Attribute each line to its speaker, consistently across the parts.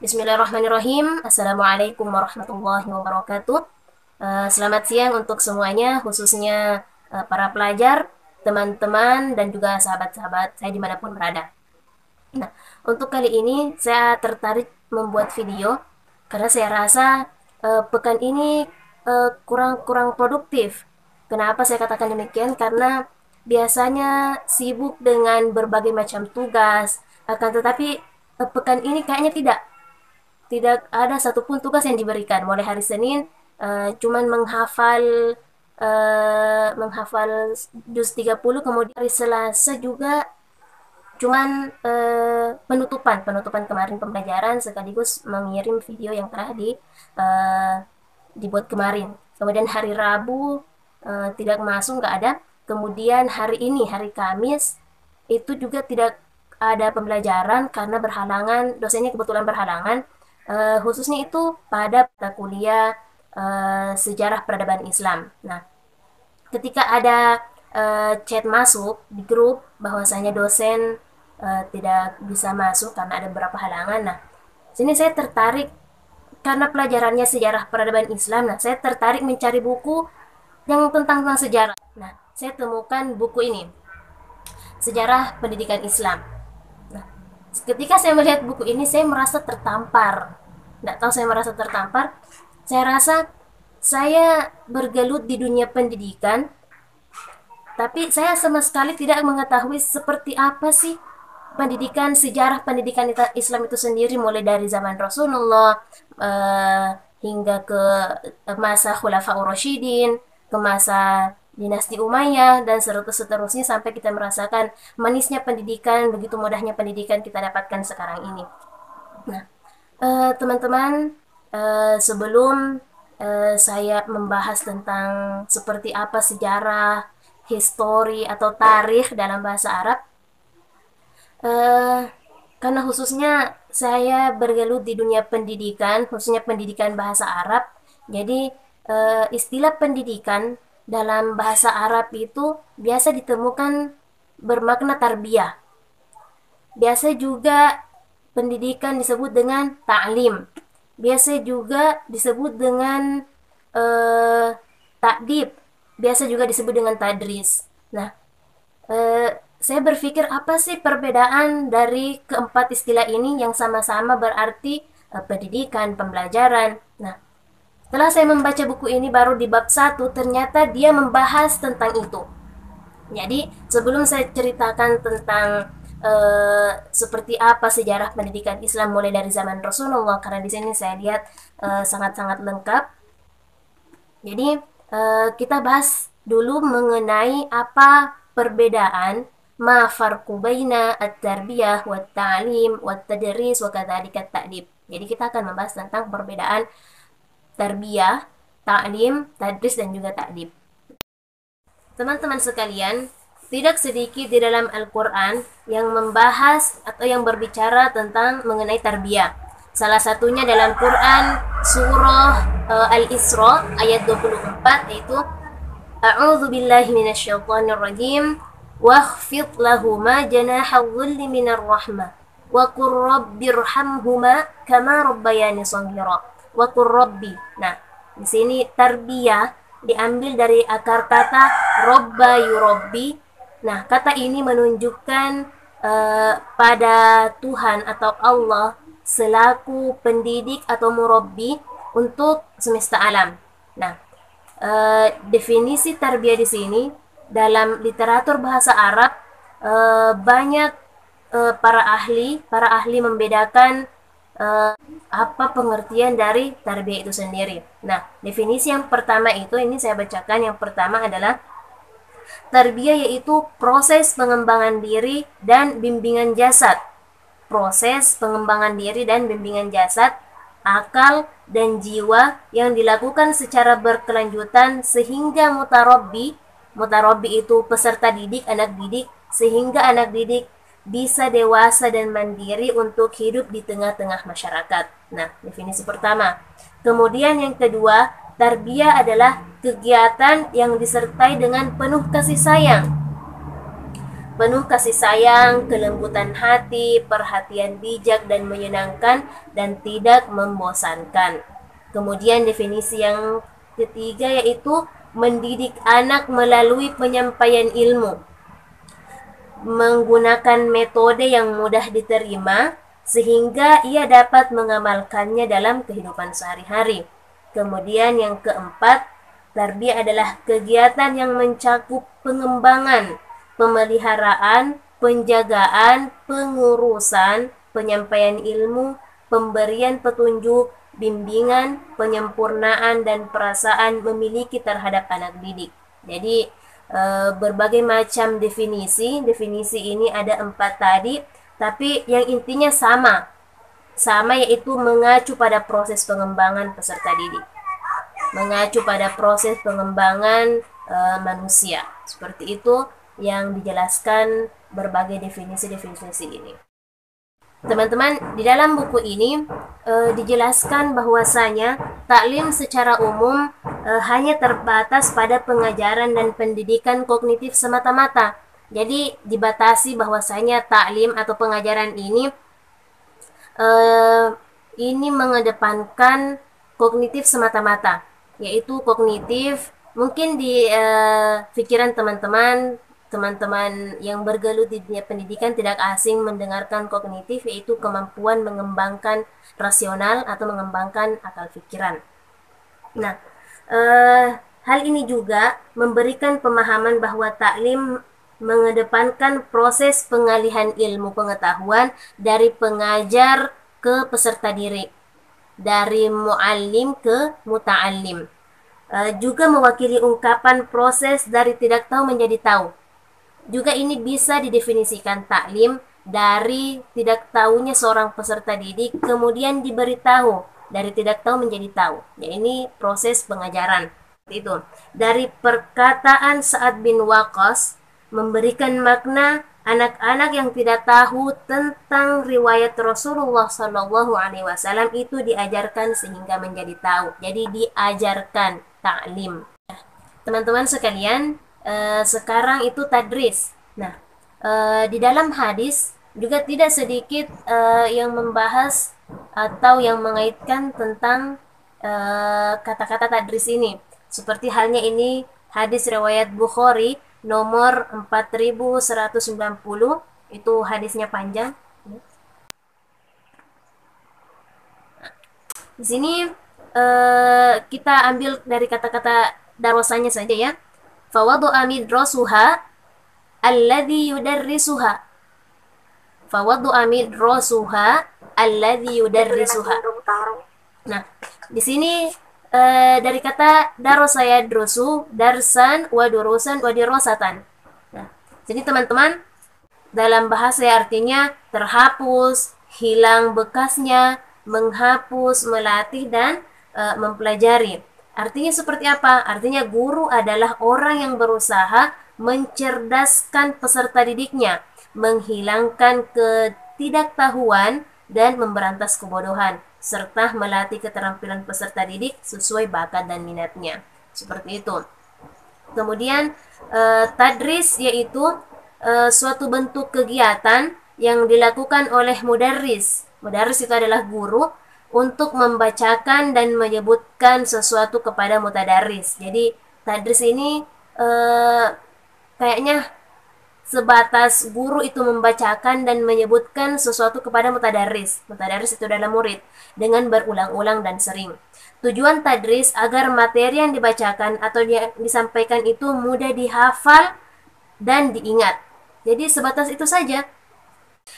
Speaker 1: Bismillahirrahmanirrahim. Assalamualaikum warahmatullahi wabarakatuh. Selamat siang untuk semuanya, khususnya para pelajar, teman-teman, dan juga sahabat-sahabat saya dimanapun berada. Nah, untuk kali ini saya tertarik membuat video karena saya rasa pekan ini kurang produktif. Kenapa saya katakan demikian? Karena biasanya sibuk dengan berbagai macam tugas, akan tetapi pekan ini kayaknya tidak ada satupun tugas yang diberikan. Mulai hari Senin cuman menghafal juz 30, kemudian hari Selasa juga cuman penutupan kemarin pembelajaran sekaligus mengirim video yang telah eh, dibuat kemarin. Kemudian hari Rabu tidak masuk, nggak ada. Kemudian hari ini, hari Kamis, itu juga tidak ada pembelajaran karena berhalangan, dosennya kebetulan berhalangan, khususnya itu pada mata kuliah sejarah peradaban Islam. Nah, ketika ada chat masuk di grup bahwasanya dosen tidak bisa masuk karena ada beberapa halangan. Nah, sini saya tertarik karena pelajarannya sejarah peradaban Islam. Nah, saya tertarik mencari buku yang tentang sejarah. Nah, saya temukan buku ini, Sejarah Pendidikan Islam. Nah, ketika saya melihat buku ini, saya merasa tertampar. Tidak tahu saya merasa tertampar. Saya rasa saya bergelut di dunia pendidikan, tapi saya sama sekali tidak mengetahui seperti apa sih pendidikan, sejarah pendidikan Islam itu sendiri, mulai dari zaman Rasulullah eh, hingga ke masa Khulafaur Rasyidin, ke masa dinasti Umayyah, dan seterusnya sampai kita merasakan manisnya pendidikan, begitu mudahnya pendidikan kita dapatkan sekarang ini. Nah, teman-teman, sebelum saya membahas tentang seperti apa sejarah, histori atau tarikh dalam bahasa Arab, eh, karena khususnya saya bergelut di dunia pendidikan, khususnya pendidikan bahasa Arab, jadi istilah pendidikan dalam bahasa Arab itu biasa ditemukan bermakna tarbiyah. Biasa juga pendidikan disebut dengan ta'lim. Biasa juga disebut dengan eh, takdib. Biasa juga disebut dengan tadris. Nah, saya berpikir apa sih perbedaan dari keempat istilah ini yang sama-sama berarti pendidikan, pembelajaran. Nah, setelah saya membaca buku ini baru di bab satu, ternyata dia membahas tentang itu. Jadi, sebelum saya ceritakan tentang seperti apa sejarah pendidikan Islam mulai dari zaman Rasulullah, karena di sini saya lihat sangat-sangat lengkap. Jadi, kita bahas dulu mengenai apa perbedaan ma farqu baina at-tarbiyah wa ta'lim wa tadris wa kadzalika at-ta'dib. Jadi kita akan membahas tentang perbedaan tarbiyah, ta'lim, tadris dan juga ta'dib. Teman-teman sekalian, tidak sedikit di dalam Al-Quran yang membahas atau yang berbicara tentang mengenai tarbiyah. Salah satunya dalam Quran surah Al-Isra ayat 24, yaitu A'udzu billahi minasyaitonir rajim wakhfid lahuma janaha dhulli minar rahmah wa qur rabbirhamhuma kama rabbayani shaghira wa qur rabbi. Nah, di sini tarbiyah diambil dari akar kata robba yurobbi. Nah, kata ini menunjukkan pada Tuhan atau Allah selaku pendidik atau murabbi untuk semesta alam. Nah, definisi tarbiyah di sini dalam literatur bahasa Arab banyak para ahli membedakan apa pengertian dari tarbiyah itu sendiri. Nah, definisi yang pertama itu ini saya bacakan. Yang pertama adalah tarbiyah yaitu proses pengembangan diri dan bimbingan jasad. Proses pengembangan diri dan bimbingan jasad, akal, dan jiwa yang dilakukan secara berkelanjutan sehingga mutarabbi itu peserta didik, anak didik, sehingga anak didik bisa dewasa dan mandiri untuk hidup di tengah-tengah masyarakat. Nah, definisi pertama. Kemudian yang kedua, tarbiyah adalah kegiatan yang disertai dengan penuh kasih sayang. penuh kasih sayang, kelembutan hati, perhatian bijak dan menyenangkan, dan tidak membosankan. Kemudian definisi yang ketiga yaitu mendidik anak melalui penyampaian ilmu, menggunakan metode yang mudah diterima sehingga ia dapat mengamalkannya dalam kehidupan sehari-hari. Kemudian yang keempat, tarbiyah adalah kegiatan yang mencakup pengembangan, pemeliharaan, penjagaan, pengurusan, penyampaian ilmu, pemberian petunjuk, bimbingan, penyempurnaan, dan perasaan memiliki terhadap anak didik. Jadi berbagai macam definisi. Definisi ini ada 4 tadi, tapi yang intinya sama yaitu mengacu pada proses pengembangan peserta didik, mengacu pada proses pengembangan manusia. Seperti itu yang dijelaskan berbagai definisi-definisi ini. Teman-teman, di dalam buku ini dijelaskan bahwasanya taklim secara umum hanya terbatas pada pengajaran dan pendidikan kognitif semata-mata. Jadi dibatasi bahwasanya taklim atau pengajaran ini mengedepankan kognitif semata-mata, yaitu kognitif mungkin di pikiran teman-teman yang bergelut di dunia pendidikan tidak asing mendengarkan kognitif, yaitu kemampuan mengembangkan rasional atau mengembangkan akal pikiran. Nah, hal ini juga memberikan pemahaman bahwa taklim mengedepankan proses pengalihan ilmu pengetahuan dari pengajar ke peserta didik, dari muallim ke muta'allim. Juga mewakili ungkapan proses dari tidak tahu menjadi tahu. Juga ini bisa didefinisikan taklim dari tidak tahunya seorang peserta didik kemudian diberitahu, dari tidak tahu menjadi tahu. Ya, ini proses pengajaran. Itu dari perkataan Sa'ad bin Waqqas memberikan makna anak-anak yang tidak tahu tentang riwayat Rasulullah Shallallahu Alaihi Wasallam itu diajarkan sehingga menjadi tahu. Jadi diajarkan taklim. Teman-teman sekalian, sekarang itu tadris. Nah, di dalam hadis juga tidak sedikit yang membahas atau yang mengaitkan tentang kata-kata tadris ini. Seperti halnya ini hadis riwayat Bukhari nomor 4190, itu hadisnya panjang. Di sini kita ambil dari kata-kata darwasannya saja ya. Fawadu'a midrasuha alladhi yudarrisuha. Fawadu'a midrasuha alladhi yudarrisuha. Nah, di sini dari kata darosa yadrusu, darsan wa durusan wa dirosatan. Nah, jadi teman-teman, dalam bahasa artinya terhapus, hilang bekasnya, menghapus, melatih, dan mempelajari. Artinya seperti apa? Artinya guru adalah orang yang berusaha mencerdaskan peserta didiknya, menghilangkan ketidaktahuan dan memberantas kebodohan, serta melatih keterampilan peserta didik sesuai bakat dan minatnya. Seperti itu. Kemudian tadris yaitu suatu bentuk kegiatan yang dilakukan oleh mudarris. Mudarris itu adalah guru untuk membacakan dan menyebutkan sesuatu kepada mutadarris. Jadi tadris ini kayaknya sebatas guru itu membacakan dan menyebutkan sesuatu kepada mutadarris. Mutadarris itu adalah murid, dengan berulang-ulang dan sering. Tujuan tadris agar materi yang dibacakan atau disampaikan itu mudah dihafal dan diingat. Jadi sebatas itu saja.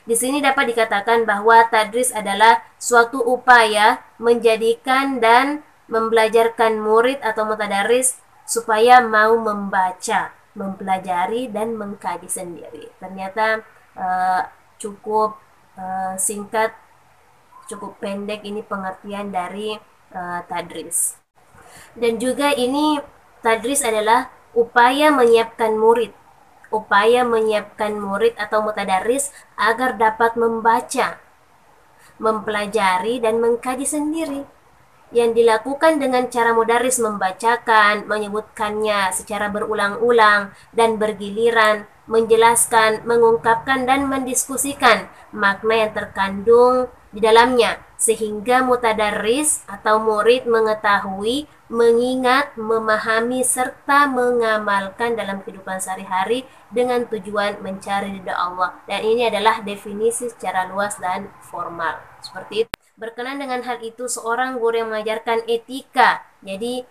Speaker 1: Di sini dapat dikatakan bahwa tadris adalah suatu upaya menjadikan dan membelajarkan murid atau mutadarris supaya mau membaca, mempelajari, dan mengkaji sendiri. Ternyata cukup singkat, cukup pendek ini pengertian dari tadris. Dan juga ini tadris adalah upaya menyiapkan murid atau mutadarris agar dapat membaca, mempelajari, dan mengkaji sendiri. Yang dilakukan dengan cara mudarris membacakan, menyebutkannya secara berulang-ulang dan bergiliran menjelaskan, mengungkapkan, dan mendiskusikan makna yang terkandung di dalamnya, sehingga mutadarris atau murid mengetahui, mengingat, memahami, serta mengamalkan dalam kehidupan sehari-hari dengan tujuan mencari ridha Allah. Dan ini adalah definisi secara luas dan formal. Seperti itu. Berkenaan dengan hal itu, seorang guru yang mengajarkan etika. Jadi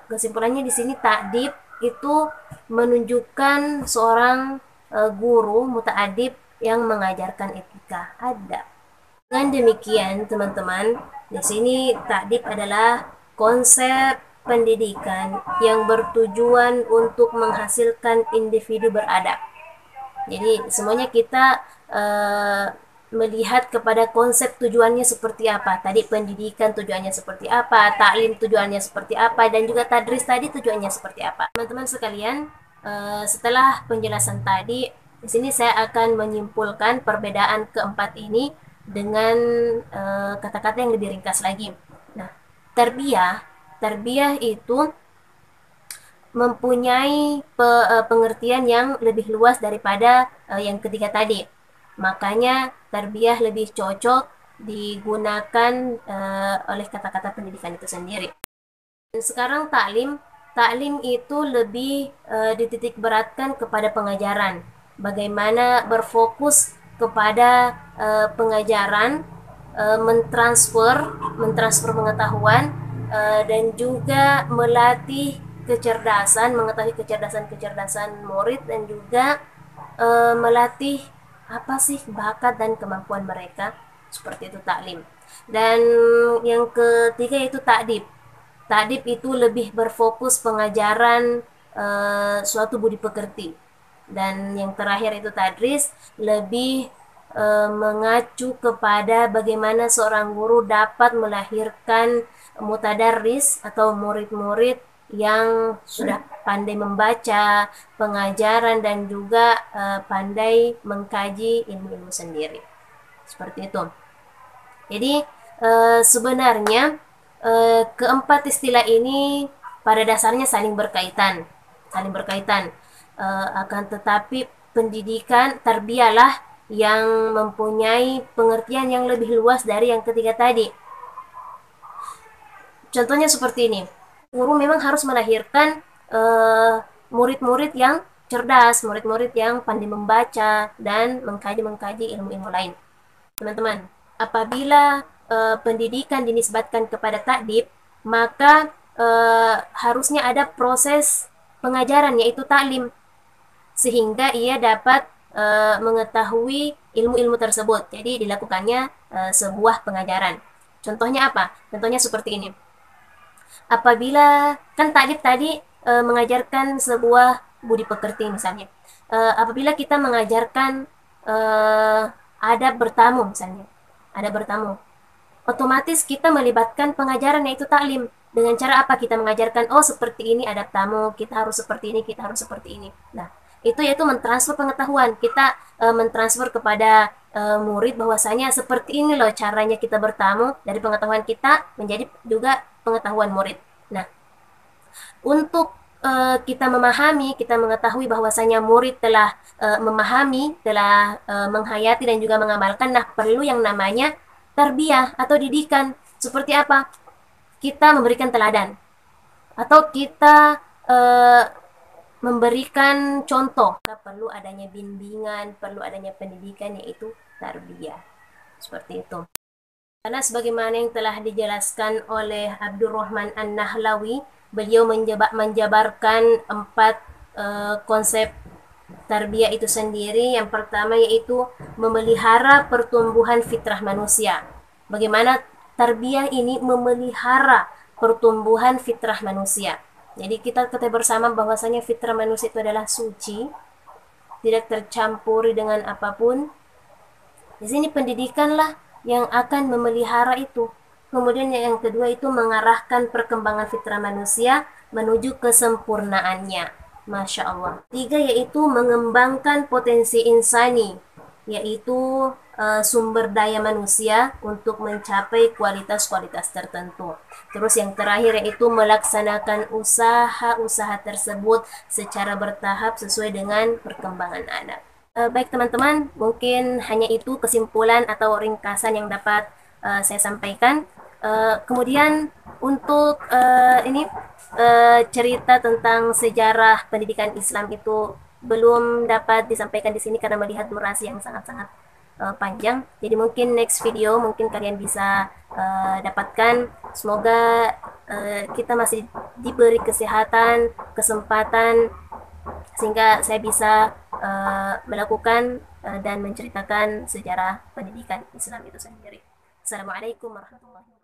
Speaker 1: kesimpulannya di sini takdib itu menunjukkan seorang guru muta'adib yang mengajarkan etika adab. Dengan demikian, teman-teman, di sini takdib adalah konsep pendidikan yang bertujuan untuk menghasilkan individu beradab. Jadi semuanya kita melihat kepada konsep tujuannya seperti apa. Tadi pendidikan tujuannya seperti apa, taklim tujuannya seperti apa, dan juga tadris tadi tujuannya seperti apa. Teman-teman sekalian, setelah penjelasan tadi, di sini saya akan menyimpulkan perbedaan keempat ini dengan kata-kata yang lebih ringkas lagi. Nah, tarbiyah itu mempunyai pengertian yang lebih luas daripada yang ketiga tadi. Makanya tarbiyah lebih cocok digunakan oleh kata-kata pendidikan itu sendiri. Dan sekarang taklim itu lebih dititik beratkan kepada pengajaran. Bagaimana berfokus kepada pengajaran, mentransfer pengetahuan, dan juga melatih kecerdasan, mengetahui kecerdasan murid, dan juga melatih apa sih bakat dan kemampuan mereka. Seperti itu taklim. Dan yang ketiga itu takdib. Takdib itu lebih berfokus pengajaran suatu budi pekerti. Dan yang terakhir itu tadris, lebih mengacu kepada bagaimana seorang guru dapat melahirkan mutadarris atau murid-murid yang sudah pandai membaca pengajaran dan juga pandai mengkaji ilmu-ilmu sendiri. Seperti itu. Jadi sebenarnya keempat istilah ini pada dasarnya saling berkaitan. Akan tetapi pendidikan tarbiyahlah yang mempunyai pengertian yang lebih luas dari yang ketiga tadi. Contohnya seperti ini. Guru memang harus melahirkan murid-murid yang cerdas, murid-murid yang pandai membaca dan mengkaji ilmu-ilmu lain. Teman-teman, apabila pendidikan dinisbatkan kepada takdib, maka harusnya ada proses pengajaran, yaitu taklim, sehingga ia dapat mengetahui ilmu-ilmu tersebut. Jadi dilakukannya sebuah pengajaran. Contohnya apa? Contohnya seperti ini. Apabila kan takdib tadi mengajarkan sebuah budi pekerti misalnya. Apabila kita mengajarkan adab bertamu misalnya, adab bertamu, otomatis kita melibatkan pengajaran yaitu taklim. Dengan cara apa kita mengajarkan? Oh, seperti ini adab tamu, kita harus seperti ini, kita harus seperti ini. Nah, itu yaitu mentransfer pengetahuan. Kita mentransfer kepada murid bahwasanya seperti ini loh caranya kita bertamu, dari pengetahuan kita menjadi juga pengetahuan murid. Nah, untuk kita memahami, kita mengetahui bahwasanya murid telah memahami, telah menghayati dan juga mengamalkan. Nah, perlu yang namanya tarbiyah atau didikan. Seperti apa? Kita memberikan teladan, atau kita memberikan contoh. Perlu adanya bimbingan, perlu adanya pendidikan, yaitu tarbiyah. Seperti itu. Karena sebagaimana yang telah dijelaskan oleh Abdurrahman An-Nahlawi, beliau menjabarkan 4 konsep tarbiyah itu sendiri. Yang pertama yaitu memelihara pertumbuhan fitrah manusia. Bagaimana tarbiyah ini memelihara pertumbuhan fitrah manusia. Jadi kita ketahui bersama bahwasanya fitrah manusia itu adalah suci, tidak tercampuri dengan apapun. Di sini pendidikanlah yang akan memelihara itu. Kemudian yang kedua itu mengarahkan perkembangan fitrah manusia menuju kesempurnaannya. Masya Allah. 3 yaitu mengembangkan potensi insani, yaitu sumber daya manusia untuk mencapai kualitas-kualitas tertentu. Terus yang terakhir yaitu melaksanakan usaha-usaha tersebut secara bertahap sesuai dengan perkembangan anak. Baik teman-teman, mungkin hanya itu kesimpulan atau ringkasan yang dapat saya sampaikan. Kemudian untuk cerita tentang sejarah pendidikan Islam itu belum dapat disampaikan di sini karena melihat durasi yang sangat-sangat panjang. Jadi mungkin next video mungkin kalian bisa dapatkan. Semoga kita masih diberi kesehatan, kesempatan sehingga saya bisa melakukan dan menceritakan sejarah pendidikan Islam itu sendiri. Assalamualaikum warahmatullahi wabarakatuh.